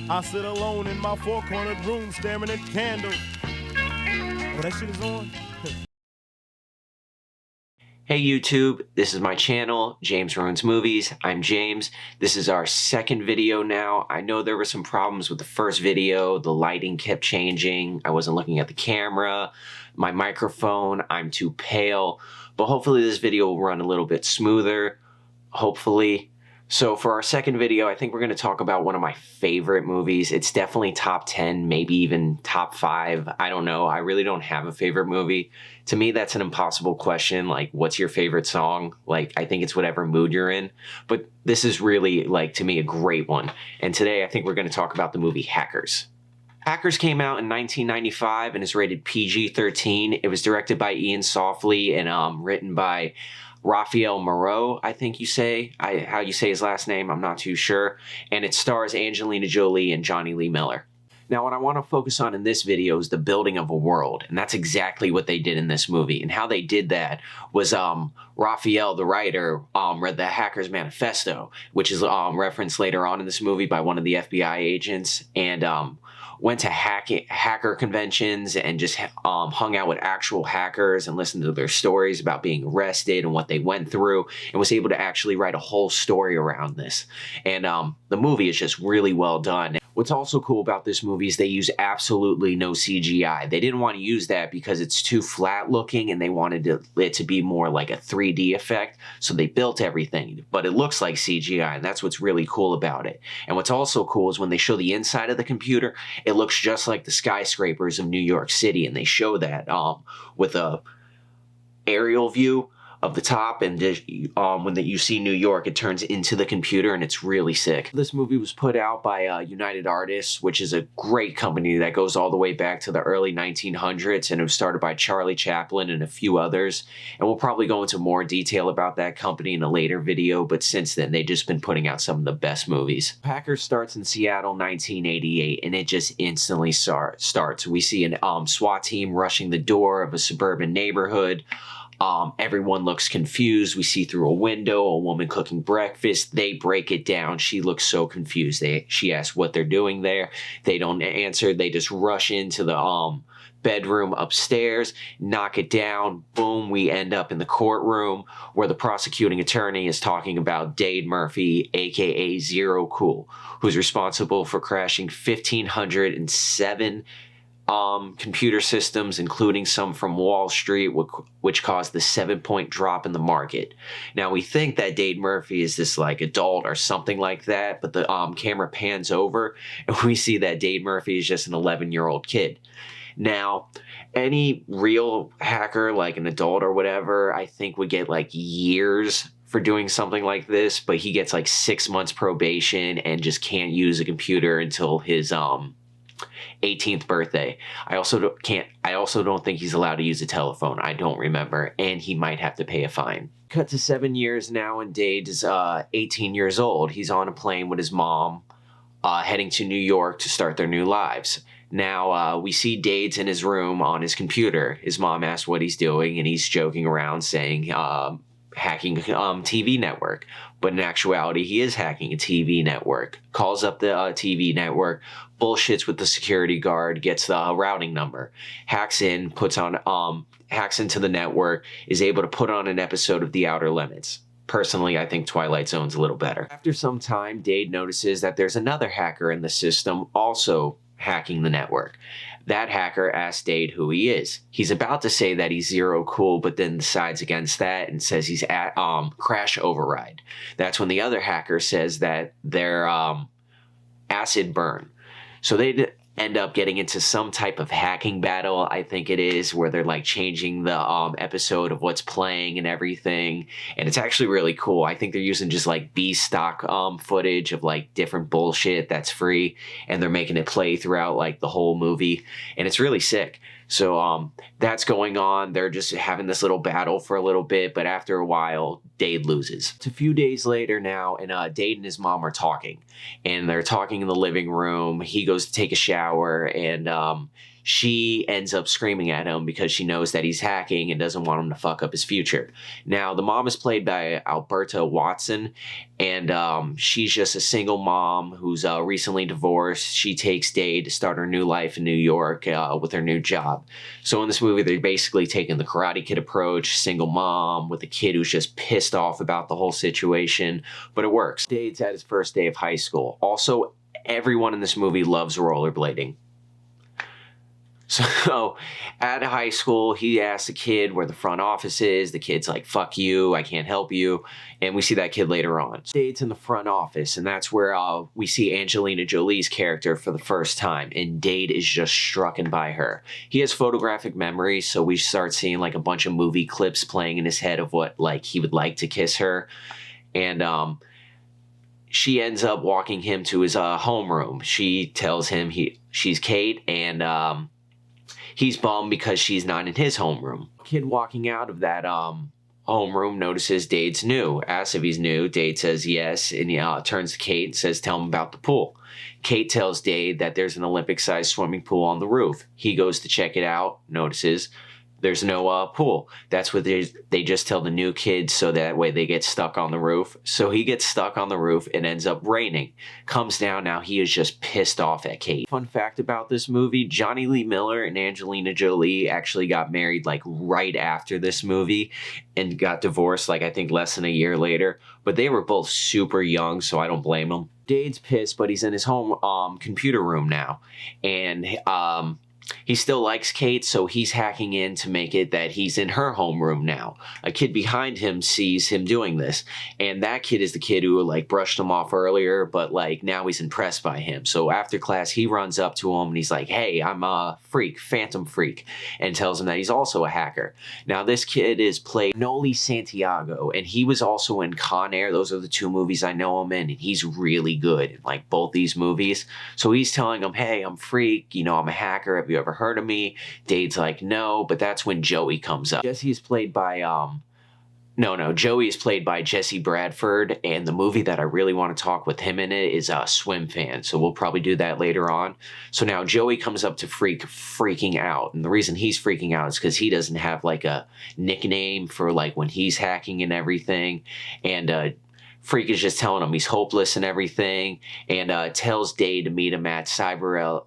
I sit alone in my four-cornered room staring at candles. Oh, that shit is on? Hey YouTube, this is my channel, James Ruins Movies. I'm James. This is our second video now. I know there were some problems with the first video. The lighting kept changing. I wasn't looking at the camera. My microphone, I'm too pale. But hopefully this video will run a little bit smoother. Hopefully. So for our second video, I think we're going to talk about one of my favorite movies. It's definitely top 10, maybe even top 5. I don't know. I really don't have a favorite movie. To me, that's an impossible question. Like, what's your favorite song? Like, I think it's whatever mood you're in. But this is really, like, to me, a great one. And today, I think we're going to talk about the movie Hackers. Hackers came out in 1995 and is rated PG-13. It was directed by Ian Softly and written by Raphael Moreau, I think you say. How you say his last name, I'm not too sure. And it stars Angelina Jolie and Johnny Lee Miller. Now, what I want to focus on in this video is the building of a world, and that's exactly what they did in this movie. And how they did that was Raphael, the writer, read the Hackers Manifesto, which is referenced later on in this movie by one of the FBI agents, and went to hacker conventions and just hung out with actual hackers and listened to their stories about being arrested and what they went through, and was able to actually write a whole story around this. And the movie is just really well done. What's also cool about this movie is they use absolutely no CGI. They didn't want to use that because it's too flat looking and they wanted it to be more like a 3D effect. So they built everything, but it looks like CGI, and that's what's really cool about it. And what's also cool is when they show the inside of the computer, it looks just like the skyscrapers of New York City, and they show that with a aerial view of the top, and when you see New York, it turns into the computer, and it's really sick. This movie was put out by United Artists, which is a great company that goes all the way back to the early 1900s, and it was started by Charlie Chaplin and a few others. And we'll probably go into more detail about that company in a later video, but since then, they've just been putting out some of the best movies. Hackers starts in Seattle, 1988, and it just instantly starts. We see an SWAT team rushing the door of a suburban neighborhood. Everyone looks confused. We see through a window a woman cooking breakfast. They break it down. She looks so confused. She asks what they're doing there. They don't answer. They just rush into the bedroom upstairs, knock it down. Boom, we end up in the courtroom where the prosecuting attorney is talking about Dade Murphy, aka Zero Cool, who's responsible for crashing 1,507 computer systems, including some from Wall Street, which caused the 7-point drop in the market. Now, we think that Dade Murphy is this like adult or something like that, but the camera pans over and we see that Dade Murphy is just an 11-year-old kid. Now, any real hacker, like an adult or whatever, I think would get like years for doing something like this, but he gets like 6 months probation and just can't use a computer until his 18th birthday. I also don't think he's allowed to use a telephone. I don't remember, and he might have to pay a fine. Cut to 7 years now, and Dade is 18 years old. He's on a plane with his mom, heading to New York to start their new lives. Now, we see Dade's in his room on his computer. His mom asks what he's doing, and he's joking around saying hacking TV network. But in actuality, he is hacking a TV network. Calls up the TV network, bullshits with the security guard, gets the routing number, hacks in, hacks into the network, is able to put on an episode of The Outer Limits. Personally, I think Twilight Zone's a little better. After some time, Dade notices that there's another hacker in the system also hacking the network. That hacker asks Dade who he is. He's about to say that he's Zero Cool, but then decides against that and says he's at Crash Override. That's when the other hacker says that they're Acid Burn. So they end up getting into some type of hacking battle, I think it is, where they're like changing the episode of what's playing and everything. And it's actually really cool. I think they're using just like B stock footage of like different bullshit that's free, and they're making it play throughout like the whole movie, and it's really sick. So that's going on. They're just having this little battle for a little bit, but after a while, Dade loses. It's a few days later now, and Dade and his mom are talking, and they're talking in the living room. He goes to take a shower, and she ends up screaming at him because she knows that he's hacking and doesn't want him to fuck up his future. Now, the mom is played by Alberta Watson, and she's just a single mom who's recently divorced. She takes Dade to start her new life in New York with her new job. So in this movie, they're basically taking the Karate Kid approach, single mom with a kid who's just pissed off about the whole situation, but it works. Dade's at his first day of high school. Also, everyone in this movie loves rollerblading. So at high school, he asks the kid where the front office is. The kid's like, fuck you, I can't help you. And we see that kid later on. Dade's in the front office, and that's where we see Angelina Jolie's character for the first time. And Dade is just strucken by her. He has photographic memory, so we start seeing like a bunch of movie clips playing in his head of what like he would like to kiss her. And she ends up walking him to his homeroom. She tells him she's Kate, and he's bummed because she's not in his homeroom. Kid walking out of that homeroom notices Dade's new. Asks if he's new. Dade says yes, and he turns to Kate and says, tell him about the pool. Kate tells Dade that there's an Olympic-sized swimming pool on the roof. He goes to check it out, notices there's no pool. That's what they just tell the new kids so that way they get stuck on the roof. So he gets stuck on the roof. It ends up raining. Comes down. Now he is just pissed off at Kate. Fun fact about this movie, Johnny Lee Miller and Angelina Jolie actually got married like right after this movie and got divorced like I think less than a year later. But they were both super young, so I don't blame them. Dade's pissed, but he's in his home computer room now. And he still likes Kate, so he's hacking in to make it that he's in her homeroom now. A kid behind him sees him doing this, and that kid is the kid who like brushed him off earlier, but like now he's impressed by him. So after class, he runs up to him and he's like, hey, I'm a freak, Phantom Freak, and tells him that he's also a hacker. Now this kid is played Noli Santiago, and he was also in Con Air. Those are the two movies I know him in, and he's really good in like both these movies. So he's telling him, hey, I'm Freak, you know, I'm a hacker. Have you ever heard of me? Dade's like, no, but that's when Joey comes up. Joey is played by Jesse Bradford, and the movie that I really want to talk with him in it is Swim Fan, so we'll probably do that later on. So now Joey comes up to freaking out, and the reason he's freaking out is because he doesn't have like a nickname for like when he's hacking and everything, and Freak is just telling him he's hopeless and everything, and tells Dade to meet him at Cyberella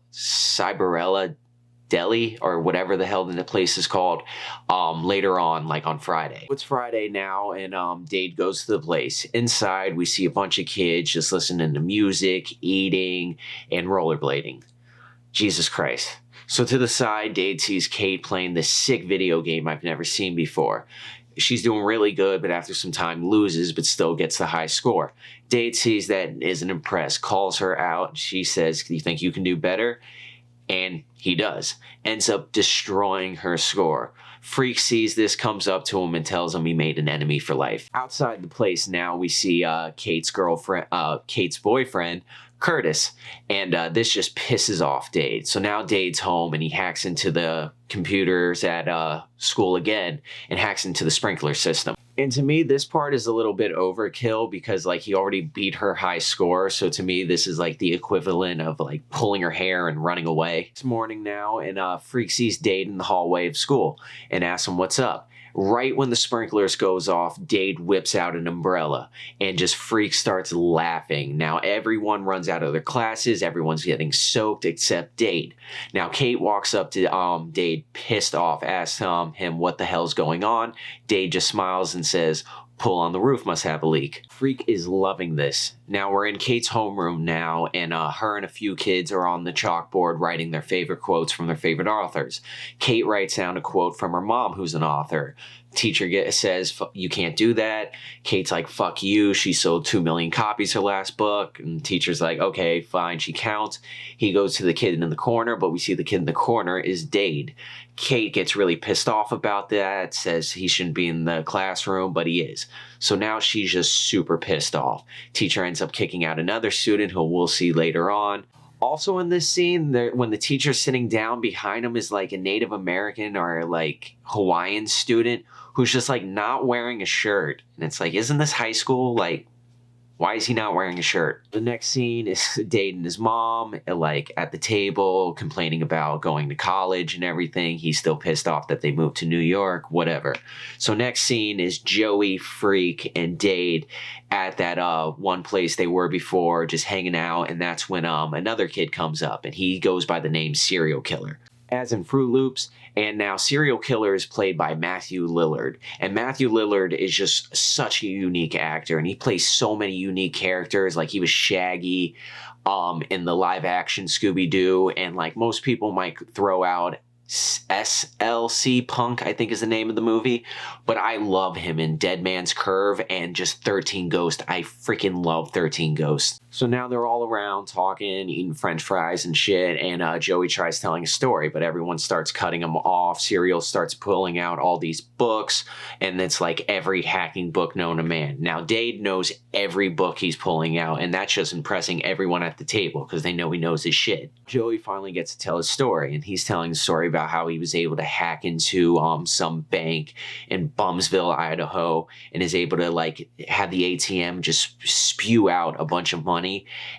Deli or whatever the hell the place is called later on, like on Friday. It's Friday now, and Dade goes to the place. Inside, we see a bunch of kids just listening to music, eating, and rollerblading. Jesus Christ. So to the side, Dade sees Kate playing this sick video game I've never seen before. She's doing really good, but after some time loses, but still gets the high score. Dade sees that and isn't impressed, calls her out. She says, do you think you can do better? And he does. Ends up destroying her score. Freak sees this, comes up to him, and tells him he made an enemy for life. Outside the place now, we see Kate's boyfriend, Curtis, and this just pisses off Dade. So now Dade's home, and he hacks into the computers at school again, and hacks into the sprinkler system. And to me, this part is a little bit overkill because like he already beat her high score. So to me, this is like the equivalent of like pulling her hair and running away. It's morning now, and Freak sees Dade in the hallway of school and asks him what's up. Right when the sprinklers goes off, Dade whips out an umbrella and just Freak starts laughing. Now everyone runs out of their classes. Everyone's getting soaked except Dade. Now Kate walks up to Dade pissed off, asks him what the hell's going on. Dade just smiles and says, pull on the roof must have a leak. Freak is loving this. Now we're in Kate's homeroom now, and her and a few kids are on the chalkboard writing their favorite quotes from their favorite authors. Kate writes down a quote from her mom, who's an author. Teacher says, you can't do that. Kate's like, fuck you. She sold 2 million copies her last book. And teacher's like, okay, fine. She counts. He goes to the kid in the corner, but we see the kid in the corner is Dade. Kate gets really pissed off about that, says he shouldn't be in the classroom, but he is. So now she's just super pissed off. Teacher ends up kicking out another student who we'll see later on. Also in this scene, when the teacher's sitting down, behind him is like a Native American or like Hawaiian student who's just like not wearing a shirt. And it's like, isn't this high school? Like, Why is he not wearing a shirt? The next scene is Dade and his mom, like at the table, complaining about going to college and everything. He's still pissed off that they moved to New York, whatever. So next scene is Joey, Freak, and Dade at that one place they were before, just hanging out, and that's when another kid comes up, and he goes by the name Serial Killer, as in Fruit Loops. And now Serial Killer is played by Matthew Lillard. And Matthew Lillard is just such a unique actor, and he plays so many unique characters. Like, he was Shaggy in the live action Scooby-Doo, and like most people might throw out SLC Punk, I think is the name of the movie, but I love him in Dead Man's Curve and just 13 Ghosts. I freaking love 13 Ghosts. So now they're all around talking, eating french fries and shit, and Joey tries telling a story, but everyone starts cutting him off. Serial starts pulling out all these books, and it's like every hacking book known to man. Now, Dade knows every book he's pulling out, and that's just impressing everyone at the table because they know he knows his shit. Joey finally gets to tell his story, and he's telling the story about how he was able to hack into some bank in Bumsville, Idaho, and is able to like have the ATM just spew out a bunch of money.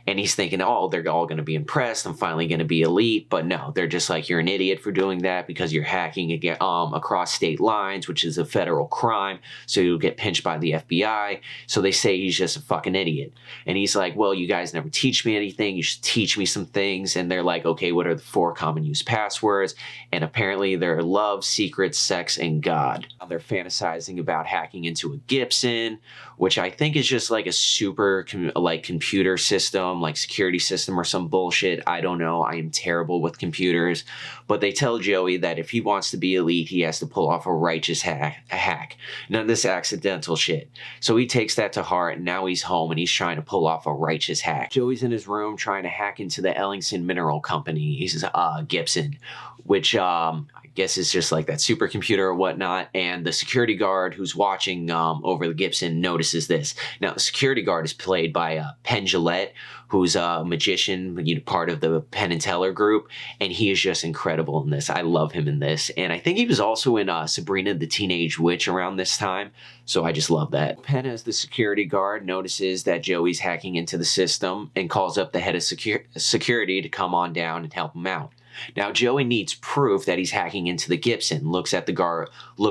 And he's thinking, oh, they're all going to be impressed. I'm finally going to be elite. But no, they're just like, you're an idiot for doing that because you're hacking again, across state lines, which is a federal crime. So you'll get pinched by the FBI. So they say he's just a fucking idiot. And he's like, well, you guys never teach me anything. You should teach me some things. And they're like, okay, what are the 4 common use passwords? And apparently they're love, secret, sex, and God. They're fantasizing about hacking into a Gibson, which I think is just like a super computer system, like security system or some bullshit. I don't know. I am terrible with computers. But they tell Joey that if he wants to be elite, he has to pull off a righteous hack. None of this accidental shit. So he takes that to heart, and now he's home and he's trying to pull off a righteous hack. Joey's in his room trying to hack into the Ellingson Mineral Company. He says, Gibson, which I guess is just like that supercomputer or whatnot. And the security guard who's watching over the Gibson notices this. Now, the security guard is played by Penn Jillette, who's a magician, part of the Penn and Teller group, and he is just incredible in this. I love him in this. And I think he was also in Sabrina the Teenage Witch around this time, so I just love that. Penn, as the security guard, notices that Joey's hacking into the system and calls up the head of security to come on down and help him out. Now, Joey needs proof that he's hacking into the Gibson, looks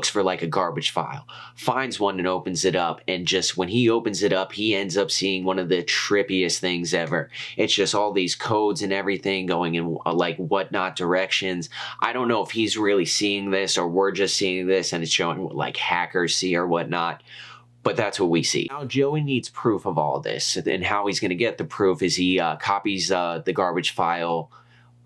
for like a garbage file, finds one and opens it up, and just when he opens it up, he ends up seeing one of the trippiest things ever. It's just all these codes and everything going in like whatnot directions. I don't know if he's really seeing this or we're just seeing this and it's showing what like hackers see or whatnot. But that's what we see. Now, Joey needs proof of all this, and how he's going to get the proof is he copies the garbage file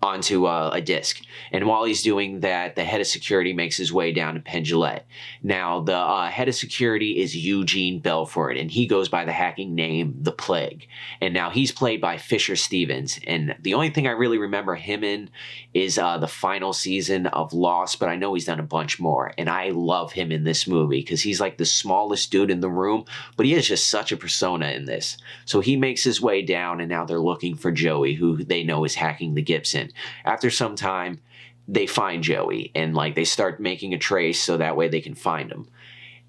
onto a disk. And while he's doing that, the head of security makes his way down to Penn Jillette. Now, the head of security is Eugene Belfort, and he goes by the hacking name The Plague. And now he's played by Fisher Stevens. And the only thing I really remember him in is the final season of Lost, but I know he's done a bunch more. And I love him in this movie because he's like the smallest dude in the room, but he is just such a persona in this. So he makes his way down, and now they're looking for Joey, who they know is hacking the Gibson. After some time, they find Joey, and like they start making a trace so that way they can find him.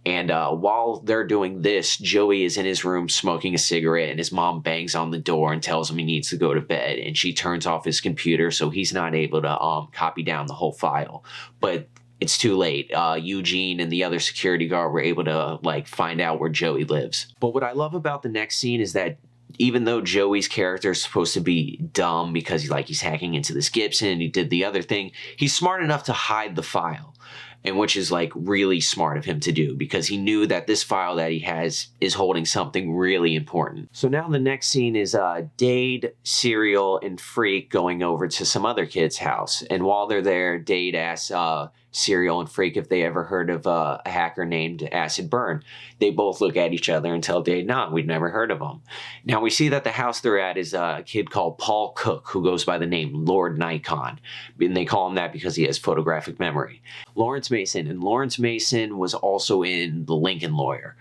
And while they're doing this, Joey is in his room smoking a cigarette, and his mom bangs on the door and tells him he needs to go to bed. And she turns off his computer, so he's not able to copy down the whole file. But it's too late. Eugene and the other security guard were able to like find out where Joey lives. But what I love about the next scene is that even though Joey's character is supposed to be dumb because he's hacking into this Gibson and he did the other thing, he's smart enough to hide the file, and which is like really smart of him to do because he knew that this file that he has is holding something really important. So now the next scene is Dade, Serial, and Freak going over to some other kid's house. And while they're there, Dade asks Serial and Freak if they ever heard of a hacker named Acid Burn. They both look at each other and tell Dade, nah, we'd never heard of him. Now we see that the house they're at is a kid called Paul Cook, who goes by the name Lord Nikon. And they call him that because he has photographic memory. Lawrence Mason, and Lawrence Mason was also in The Lincoln Lawyer.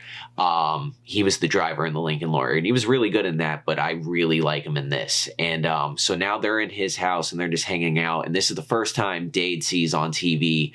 He was the driver in The Lincoln Lawyer, and he was really good in that, but I really like him in this. And so now they're in his house, and they're just hanging out, and this is the first time Dade sees on TV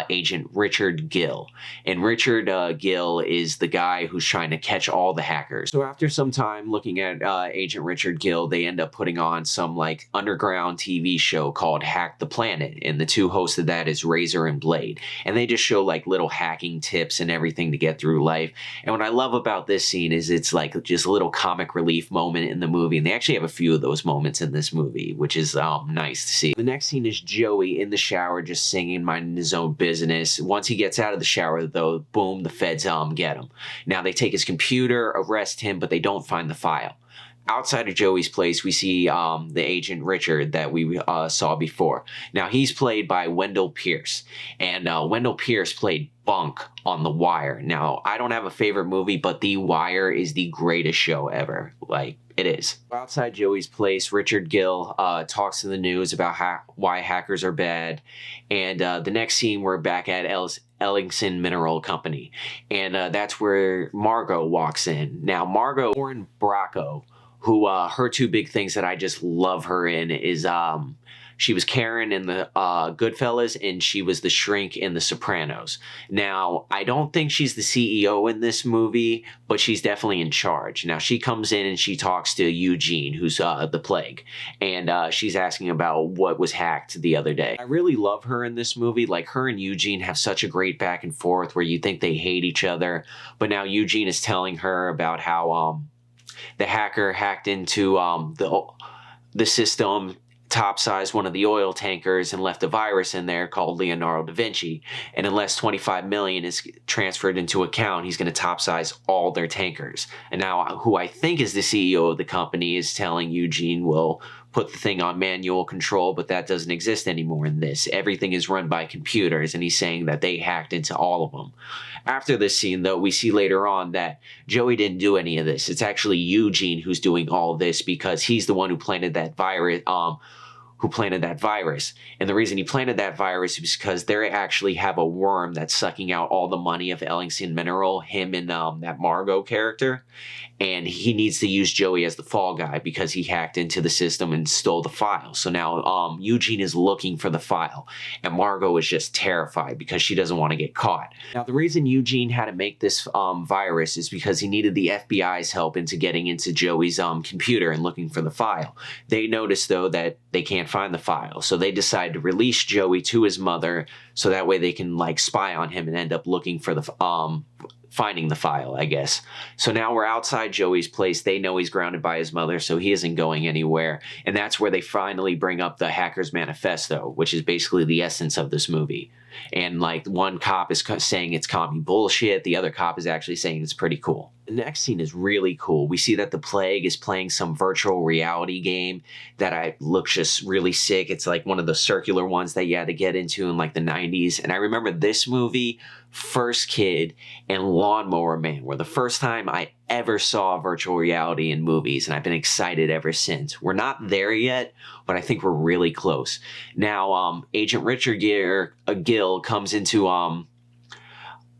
Agent Richard Gill. And Richard Gill is the guy who's trying to catch all the hackers. So after some time looking at Agent Richard Gill, they end up putting on some like underground TV show called Hack the Planet. And the two hosts of that is Razor and Blade. And they just show like little hacking tips and everything to get through life. And what I love about this scene is it's like just a little comic relief moment in the movie. And they actually have a few of those moments in this movie, which is nice to see. The next scene is Joey in the shower just singing, minding his own business. Once he gets out of the shower though, boom, the feds get him. Now they take his computer, arrest him, but they don't find the file. Outside of Joey's place, we see the Agent Richard that we saw before. Now he's played by Wendell Pierce, and Wendell Pierce played Bunk on The Wire. Now I don't have a favorite movie, but The Wire is the greatest show ever. Like, it is. Outside Joey's place, Richard Gill talks to the news about why hackers are bad. And the next scene, we're back at Ellingson Mineral Company. And that's where Margot walks in. Now, Margot, Lauren Bracco, who her two big things that I just love her in is she was Karen in the Goodfellas, and she was the shrink in The Sopranos. Now, I don't think she's the CEO in this movie, but she's definitely in charge. Now, she comes in and she talks to Eugene, who's the Plague, and she's asking about what was hacked the other day. I really love her in this movie. Like, her and Eugene have such a great back and forth where you think they hate each other, but now Eugene is telling her about how the hacker hacked into the system, top-sized one of the oil tankers, and left a virus in there called Leonardo da Vinci. And unless $25 million is transferred into account, he's going to top-size all their tankers. And now, who I think is the CEO of the company is telling Eugene will put the thing on manual control, but that doesn't exist anymore in this. Everything is run by computers, and he's saying that they hacked into all of them. After this scene, though, we see later on that Joey didn't do any of this. It's actually Eugene who's doing all this because he's the one who planted that virus, And the reason he planted that virus is because they actually have a worm that's sucking out all the money of Ellingson Mineral, him and that Margot character. And he needs to use Joey as the fall guy because he hacked into the system and stole the file. So now Eugene is looking for the file, and Margot is just terrified because she doesn't want to get caught. Now, the reason Eugene had to make this virus is because he needed the FBI's help into getting into Joey's computer and looking for the file. They noticed, though, that they can't find the file, so they decide to release Joey to his mother so that way they can like spy on him and end up looking for the finding the file, I guess. So now we're outside Joey's place. They know he's grounded by his mother, so he isn't going anywhere. And that's where they finally bring up the Hacker's Manifesto, which is basically the essence of this movie. And like one cop is saying it's commie bullshit. The other cop is actually saying it's pretty cool. The next scene is really cool. We see that the Plague is playing some virtual reality game that looks just really sick. It's like one of the circular ones that you had to get into in like the 90s. And I remember this movie, First Kid, and Lawnmower Man were the first time I ever saw virtual reality in movies, and I've been excited ever since. We're not there yet, but I think we're really close. Now, Agent Richard Gill comes into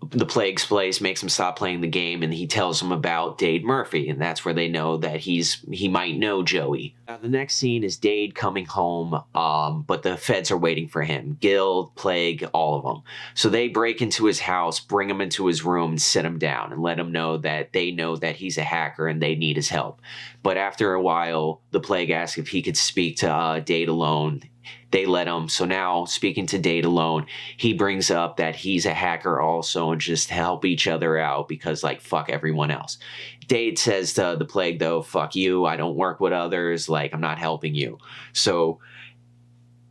the Plague's place, makes him stop playing the game, and he tells him about Dade Murphy, and that's where they know that he might know Joey. Now, the next scene is Dade coming home, but the feds are waiting for him. Gill, Plague, all of them. So they break into his house, bring him into his room, and sit him down, and let him know that they know that he's a hacker and they need his help. But after a while, the Plague asks if he could speak to Dade alone. They let him. So now, speaking to Dade alone, he brings up that he's a hacker also and just help each other out because, like, fuck everyone else. Dade says to the Plague, though, fuck you, I don't work with others, like, I'm not helping you. So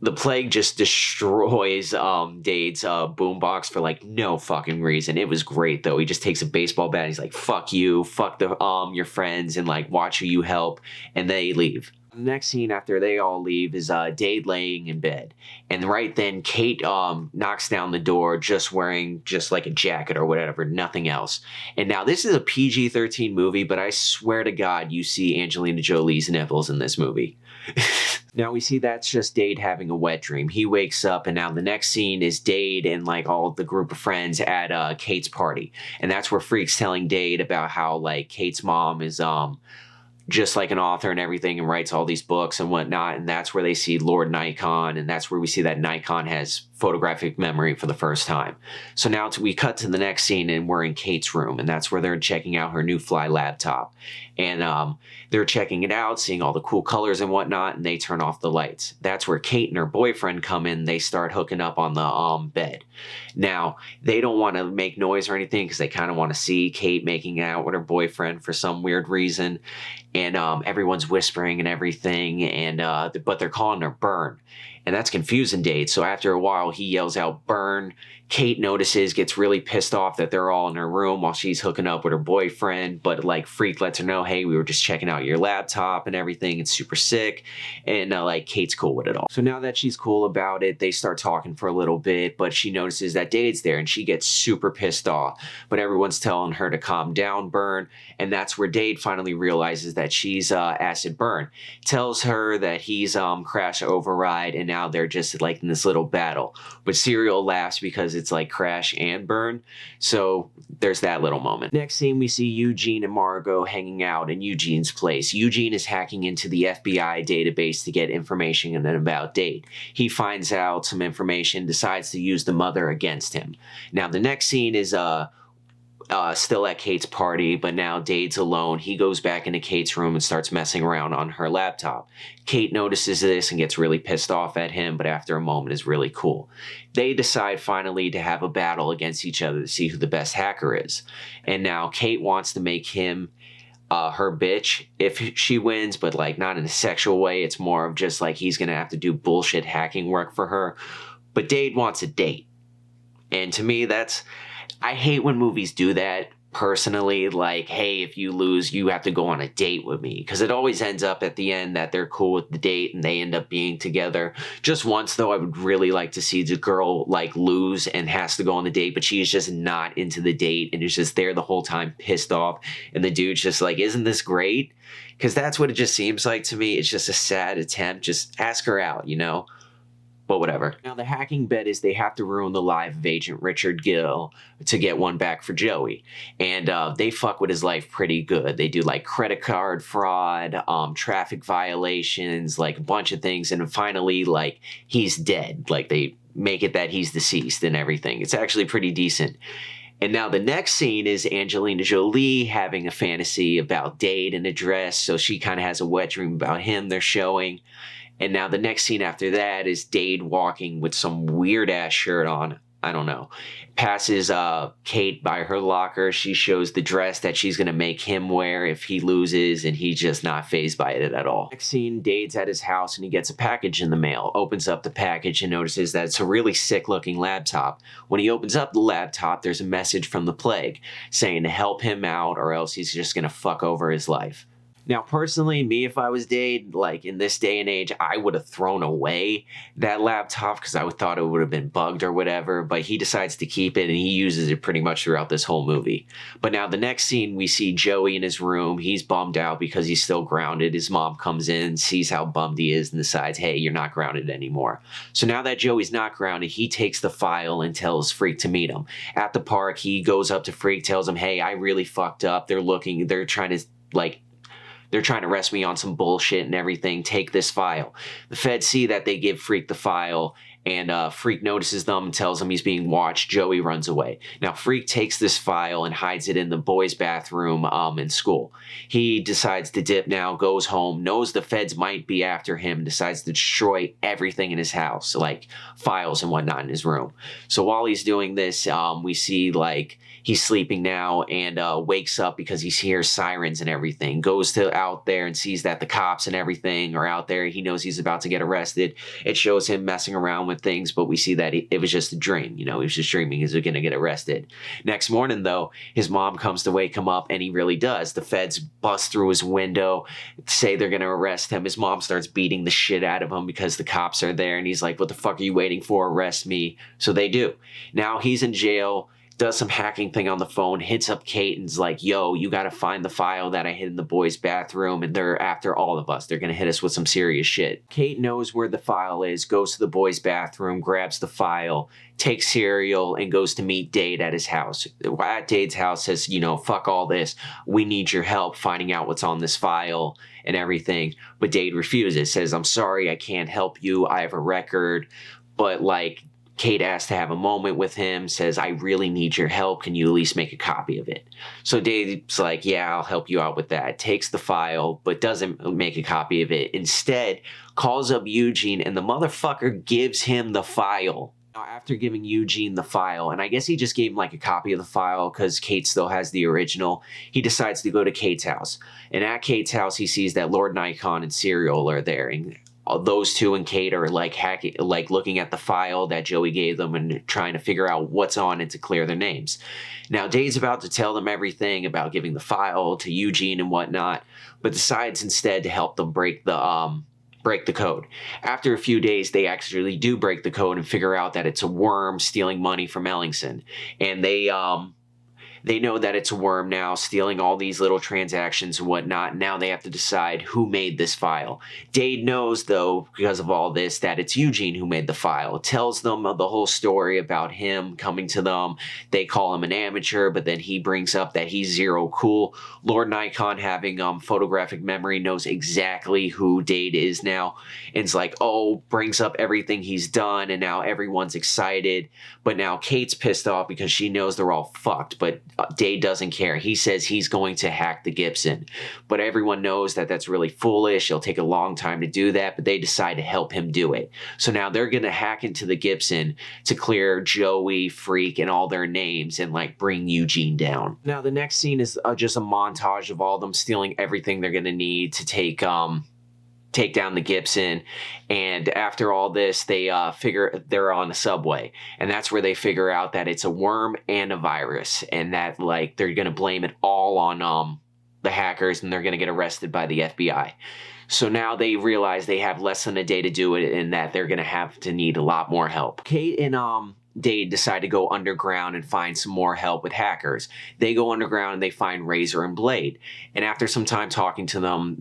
the Plague just destroys Dade's boombox for, like, no fucking reason. It was great, though. He just takes a baseball bat, he's like, fuck you, fuck your friends, and, like, watch who you help, and they leave. The next scene after they all leave is Dade laying in bed. And right then, Kate knocks down the door just wearing just like a jacket or whatever, nothing else. And now this is a PG-13 movie, but I swear to God you see Angelina Jolie's nipples in this movie. Now we see that's just Dade having a wet dream. He wakes up, and now the next scene is Dade and like all of the group of friends at Kate's party. And that's where Freak's telling Dade about how like Kate's mom is just like an author and everything and writes all these books and whatnot. And that's where they see Lord Nikon, and that's where we see that Nikon has photographic memory for the first time. So now we cut to the next scene, and we're in Kate's room, and that's where they're checking out her new Fly laptop. And they're checking it out, seeing all the cool colors and whatnot, and they turn off the lights. That's where Kate and her boyfriend come in. They start hooking up on the bed. Now, they don't want to make noise or anything because they kind of want to see Kate making out with her boyfriend for some weird reason. And everyone's whispering and everything, and but they're calling her Burn. And that's confusing Dade. So after a while, he yells out, "Burn." Kate notices, gets really pissed off that they're all in her room while she's hooking up with her boyfriend. But like Freak lets her know, hey, we were just checking out your laptop and everything. It's super sick. And like Kate's cool with it all. So now that she's cool about it, they start talking for a little bit. But she notices that Dade's there and she gets super pissed off. But everyone's telling her to calm down, Burn. And that's where Dade finally realizes that she's Acid Burn. Tells her that he's Crash Override, and now they're just like in this little battle. But Serial laughs because it's like Crash and Burn. So there's that little moment. Next scene, we see Eugene and Margot hanging out in Eugene's place. Eugene is hacking into the FBI database to get information about Dade. He finds out some information, decides to use the mother against him. Now the next scene is still at Kate's party, but now Dade's alone. He goes back into Kate's room and starts messing around on her laptop. Kate notices this and gets really pissed off at him, but after a moment is really cool. They decide finally to have a battle against each other to see who the best hacker is. And now Kate wants to make him her bitch if she wins, but like not in a sexual way. It's more of just like he's gonna have to do bullshit hacking work for her. But Dade wants a date. And to me, I hate when movies do that personally, like, hey, if you lose, you have to go on a date with me. Because it always ends up at the end that they're cool with the date and they end up being together. Just once, though, I would really like to see the girl, like, lose and has to go on the date, but she is just not into the date and is just there the whole time pissed off. And the dude's just like, isn't this great? Because that's what it just seems like to me. It's just a sad attempt. Just ask her out, you know? But whatever. Now the hacking bet is they have to ruin the life of Agent Richard Gill to get one back for Joey. And they fuck with his life pretty good. They do like credit card fraud, traffic violations, like a bunch of things. And finally, like, he's dead. Like they make it that he's deceased and everything. It's actually pretty decent. And now the next scene is Angelina Jolie having a fantasy about Dade in a dress. So she kind of has a wet dream about him they're showing. And now the next scene after that is Dade walking with some weird-ass shirt on. I don't know. Passes Kate by her locker. She shows the dress that she's going to make him wear if he loses, and he's just not fazed by it at all. Next scene, Dade's at his house, and he gets a package in the mail. Opens up the package and notices that it's a really sick-looking laptop. When he opens up the laptop, there's a message from the Plague saying to help him out or else he's just going to fuck over his life. Now, personally, me, if I was Dade, like in this day and age, I would have thrown away that laptop because I thought it would have been bugged or whatever, but he decides to keep it and he uses it pretty much throughout this whole movie. But now the next scene, we see Joey in his room. He's bummed out because he's still grounded. His mom comes in, sees how bummed he is, and decides, hey, you're not grounded anymore. So now that Joey's not grounded, he takes the file and tells Freak to meet him. At the park, he goes up to Freak, tells him, hey, I really fucked up. They're trying to arrest me on some bullshit and everything. Take this file. The feds see that, they give Freak the file, and Freak notices them and tells him he's being watched. Joey runs away. Now, Freak takes this file and hides it in the boys' bathroom in school. He decides to dip now, goes home, knows the feds might be after him, decides to destroy everything in his house, like files and whatnot in his room. So while he's doing this, we see, like, he's sleeping now and wakes up because he hears sirens and everything. Goes out there and sees that the cops and everything are out there. He knows he's about to get arrested. It shows him messing around with things, but we see that it was just a dream. You know, he was just dreaming he's going to get arrested. Next morning, though, his mom comes to wake him up, and he really does. The feds bust through his window, say they're going to arrest him. His mom starts beating the shit out of him because the cops are there, and he's like, what the fuck are you waiting for? Arrest me. So they do. Now he's in jail. does some hacking thing on the phone, hits up Kate and's like, yo, you got to find the file that I hid in the boys' bathroom, and they're after all of us. They're going to hit us with some serious shit. Kate knows where the file is, goes to the boys' bathroom, grabs the file, takes Serial, and goes to meet Dade at his house. At Dade's house, says, you know, fuck all this. We need your help finding out what's on this file and everything. But Dade refuses, says, I'm sorry, I can't help you. I have a record. But, like, Kate asks to have a moment with him, says, I really need your help. Can you at least make a copy of it? So Dade's like, yeah, I'll help you out with that. Takes the file, but doesn't make a copy of it. Instead, calls up Eugene, and the motherfucker gives him the file. Now, after giving Eugene the file, and I guess he just gave him like a copy of the file because Kate still has the original, he decides to go to Kate's house. And at Kate's house, he sees that Lord Nikon and Serial are there. And those two and Kate are like hacking, like looking at the file that Joey gave them and trying to figure out what's on it to clear their names. Now, Dade's about to tell them everything about giving the file to Eugene and whatnot, but decides instead to help them break the code. After a few days, they actually do break the code and figure out that it's a worm stealing money from Ellingson. And they know that it's a worm now, stealing all these little transactions and whatnot. Now they have to decide who made this file. Dade knows, though, because of all this, that it's Eugene who made the file. Tells them the whole story about him coming to them. They call him an amateur, but then he brings up that he's zero cool. Lord Nikon, having photographic memory, knows exactly who Dade is now. And it's like, oh, brings up everything he's done, and now everyone's excited. But now Kate's pissed off because she knows they're all fucked, but Dade doesn't care. He says he's going to hack the Gibson. But everyone knows that that's really foolish. It'll take a long time to do that, but they decide to help him do it. So now they're going to hack into the Gibson to clear Joey, Freak, and all their names and like bring Eugene down. Now the next scene is just a montage of all them stealing everything they're going to need to take down the Gibson. And after all this, they figure they're on a subway, and that's where they figure out that it's a worm and a virus, and that like they're gonna blame it all on the hackers, and they're gonna get arrested by the FBI. So now they realize they have less than a day to do it, and that they're gonna have to need a lot more help. Kate and Dade decide to go underground and find some more help with hackers. They go underground and they find Razor and Blade, and after some time talking to them,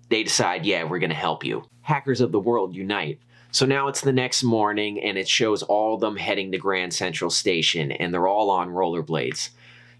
they decide, yeah, we're going to help you. Hackers of the world unite. So now it's the next morning, and it shows all of them heading to Grand Central Station, and they're all on rollerblades.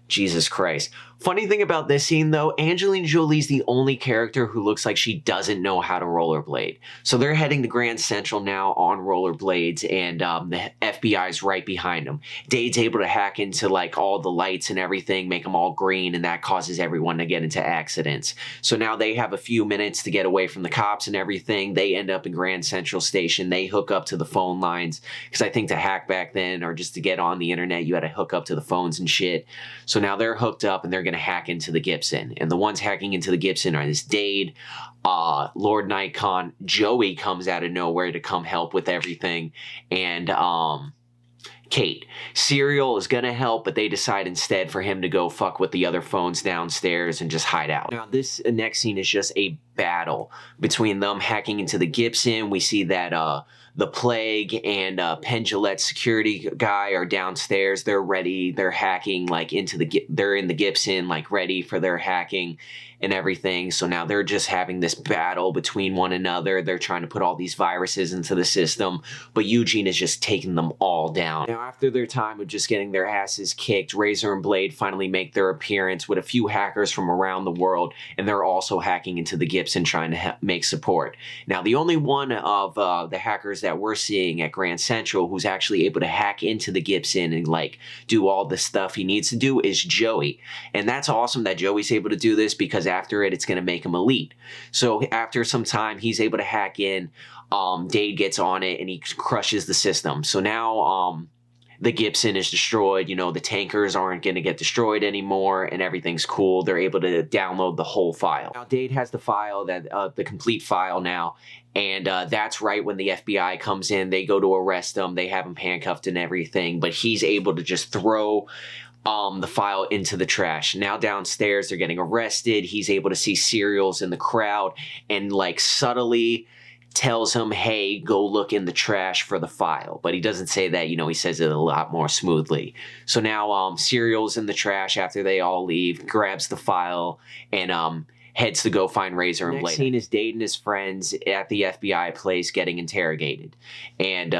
Jesus Christ. Funny thing about this scene, though, Angelina Jolie's the only character who looks like she doesn't know how to rollerblade. So they're heading to Grand Central now on rollerblades, and the FBI's right behind them. Dade's able to hack into like all the lights and everything, make them all green, and that causes everyone to get into accidents. So now they have a few minutes to get away from the cops and everything. They end up in Grand Central Station. They hook up to the phone lines, because I think to hack back then, or just to get on the internet, you had to hook up to the phones and shit. So now they're hooked up, and they're going to hack into the Gibson. And the ones hacking into the Gibson are this Dade, Lord Nikon. Joey comes out of nowhere to come help with everything, and Kate. Serial is gonna help, but they decide instead for him to go fuck with the other phones downstairs and just hide out. Now this next scene is just a battle between them hacking into the Gibson. We see that the Plague and Penn Jillette's security guy are downstairs. They're ready. They're hacking like they're in the Gibson, like ready for their hacking and everything. So now they're just having this battle between one another. They're trying to put all these viruses into the system, but Eugene is just taking them all down. Now, after their time of just getting their asses kicked, Razor and Blade finally make their appearance with a few hackers from around the world, and they're also hacking into the Gibson trying to make support. Now, the only one of the hackers that we're seeing at Grand Central who's actually able to hack into the Gibson and like do all the stuff he needs to do is Joey. And that's awesome that Joey's able to do this, because after it's going to make him elite. So after some time, he's able to hack in. Dade gets on it and he crushes the system. So now the Gibson is destroyed. You know, the tankers aren't going to get destroyed anymore, and everything's cool. They're able to download the whole file. Now Dade has the file, that the complete file now, and that's right when the FBI comes in. They go to arrest him. They have him handcuffed and everything, but he's able to just throw the file into the trash. Now downstairs, they're getting arrested. He's able to see Serials in the crowd and like subtly tells him, hey, go look in the trash for the file. But he doesn't say that, he says it a lot more smoothly. So now Serial's in the trash after they all leave, grabs the file, and heads to go find Razor and Blade. Next scene is Dade and his friends at the FBI place getting interrogated. And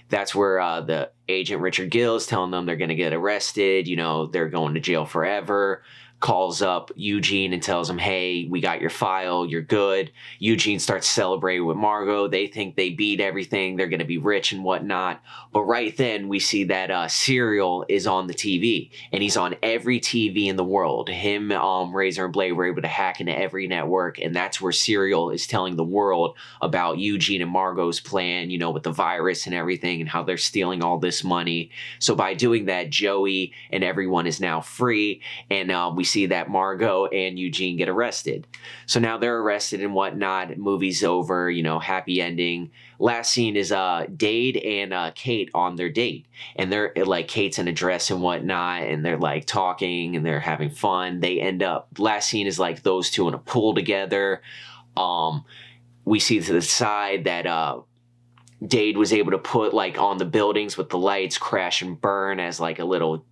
that's where the agent Richard Gill is telling them they're going to get arrested, they're going to jail forever. Calls up Eugene and tells him, hey, we got your file, you're good. Eugene starts celebrating with Margot. They think they beat everything, they're going to be rich and whatnot. But right then, we see that Serial is on the TV, and he's on every TV in the world. Him, Razor and Blade were able to hack into every network, and that's where Serial is telling the world about Eugene and Margot's plan, with the virus and everything, and how they're stealing all this money. So by doing that, Joey and everyone is now free, and we see that Margot and Eugene get arrested. So now they're arrested and whatnot. Movie's over, happy ending. Last scene is Dade and Kate on their date. And they're like, Kate's in a dress and whatnot, and they're like talking and they're having fun. They end up, last scene is like those two in a pool together. We see to the side that Dade was able to put like on the buildings with the lights, crash and burn as like a little,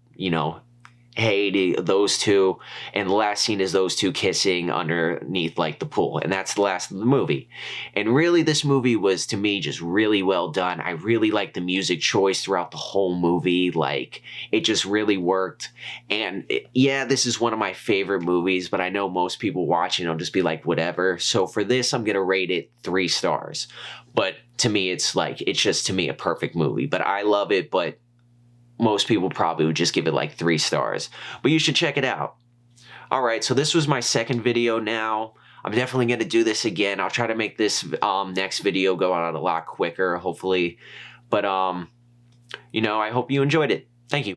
hey, those two. And the last scene is those two kissing underneath like the pool, and that's the last of the movie. And really, this movie was, to me, just really well done. I really liked the music choice throughout the whole movie. Like, it just really worked. And yeah, this is one of my favorite movies, but I know most people watching will just be like, whatever. So for this, I'm gonna rate it 3 stars. But to me, it's just, to me, a perfect movie. But I love it, but most people probably would just give it like 3 stars. But you should check it out. Alright, so this was my second video now. I'm definitely going to do this again. I'll try to make this next video go out a lot quicker, hopefully. But, I hope you enjoyed it. Thank you.